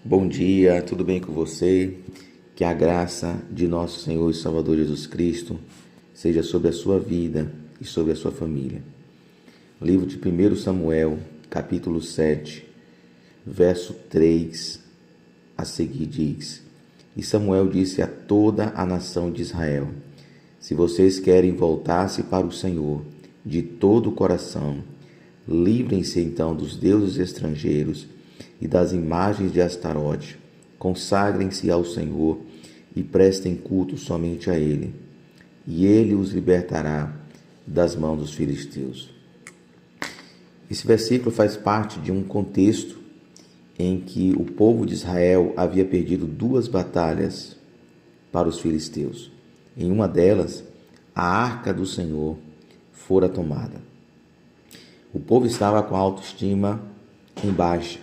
Bom dia, tudo bem com você? Que a graça de nosso Senhor e Salvador Jesus Cristo seja sobre a sua vida e sobre a sua família. O livro de 1 Samuel, capítulo 7, verso 3 a seguir diz: E Samuel disse a toda a nação de Israel: Se vocês querem voltar-se para o Senhor de todo o coração, livrem-se então dos deuses estrangeiros e das imagens de Astarote, consagrem-se ao Senhor e prestem culto somente a Ele, e Ele os libertará das mãos dos filisteus. Esse versículo faz parte de um contexto em que o povo de Israel havia perdido 2 batalhas para os filisteus. Em uma delas, a arca do Senhor fora tomada. O povo estava com a autoestima em baixa,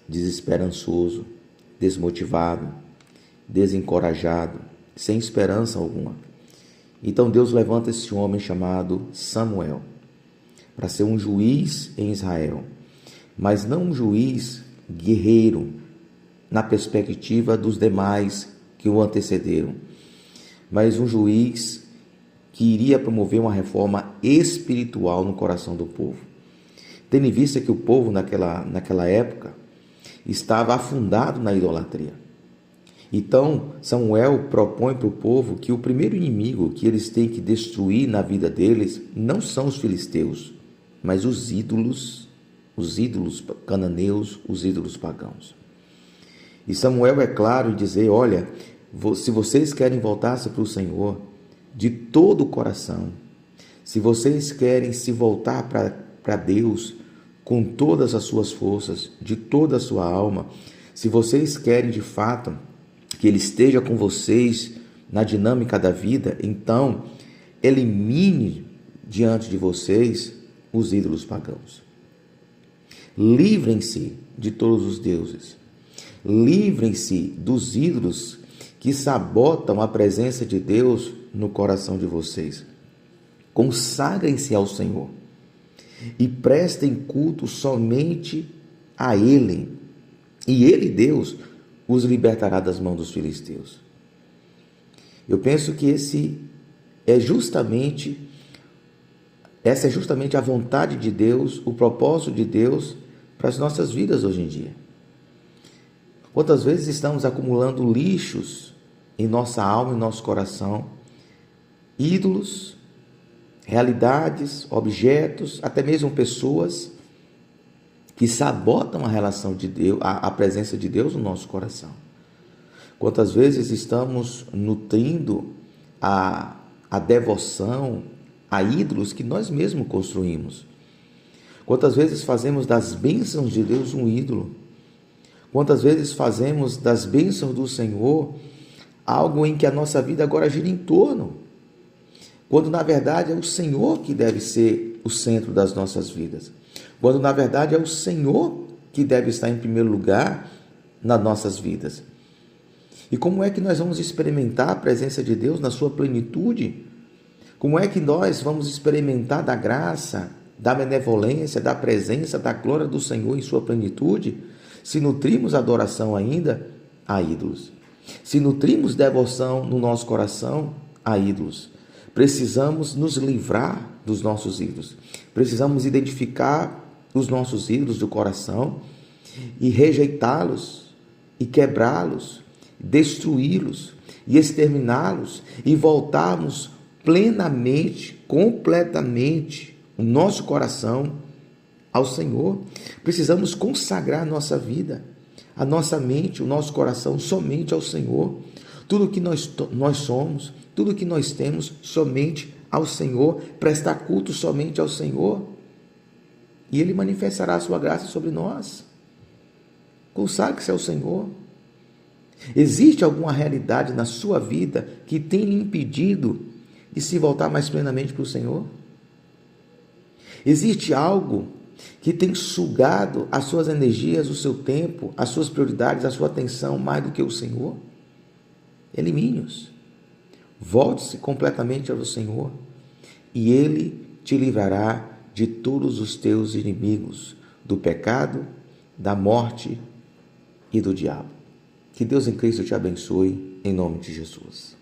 desesperançoso, desmotivado, desencorajado, sem esperança alguma. Então Deus levanta esse homem chamado Samuel para ser um juiz em Israel, mas não um juiz guerreiro na perspectiva dos demais que o antecederam, mas um juiz que iria promover uma reforma espiritual no coração do povo. Tendo em vista que o povo naquela época estava afundado na idolatria. Então, Samuel propõe para o povo que o primeiro inimigo que eles têm que destruir na vida deles não são os filisteus, mas os ídolos cananeus, os ídolos pagãos. E Samuel é claro em dizer: olha, se vocês querem voltar-se para o Senhor de todo o coração, se vocês querem se voltar para Deus com todas as suas forças, de toda a sua alma, se vocês querem de fato que Ele esteja com vocês na dinâmica da vida, então elimine diante de vocês os ídolos pagãos. Livrem-se de todos os deuses. Livrem-se dos ídolos que sabotam a presença de Deus no coração de vocês. Consagrem-se ao Senhor e prestem culto somente a Ele. E Ele, Deus, os libertará das mãos dos filisteus. Eu penso que essa é justamente a vontade de Deus, o propósito de Deus para as nossas vidas hoje em dia. Quantas vezes estamos acumulando lixos em nossa alma e nosso coração, ídolos, realidades, objetos, até mesmo pessoas que sabotam a relação de Deus, a presença de Deus no nosso coração. Quantas vezes estamos nutrindo a devoção a ídolos que nós mesmos construímos? Quantas vezes fazemos das bênçãos de Deus um ídolo? Quantas vezes fazemos das bênçãos do Senhor algo em que a nossa vida agora gira em torno, quando na verdade é o Senhor que deve ser o centro das nossas vidas, quando na verdade é o Senhor que deve estar em primeiro lugar nas nossas vidas. E como é que nós vamos experimentar a presença de Deus na sua plenitude? Como é que nós vamos experimentar da graça, da benevolência, da presença, da glória do Senhor em sua plenitude, se nutrimos adoração ainda a ídolos? Se nutrimos devoção no nosso coração a ídolos? Precisamos nos livrar dos nossos ídolos. Precisamos identificar os nossos ídolos do coração e rejeitá-los, e quebrá-los, destruí-los e exterminá-los, e voltarmos plenamente, completamente o nosso coração ao Senhor. Precisamos consagrar a nossa vida, a nossa mente, o nosso coração somente ao Senhor. Tudo que nós somos, tudo que nós temos, somente ao Senhor, prestar culto somente ao Senhor, e Ele manifestará a sua graça sobre nós. Consagre-se ao Senhor. Existe alguma realidade na sua vida que tem lhe impedido de se voltar mais plenamente para o Senhor? Existe algo que tem sugado as suas energias, o seu tempo, as suas prioridades, a sua atenção mais do que o Senhor? Elimine-os. Volte-se completamente ao Senhor e Ele te livrará de todos os teus inimigos, do pecado, da morte e do diabo. Que Deus em Cristo te abençoe, em nome de Jesus.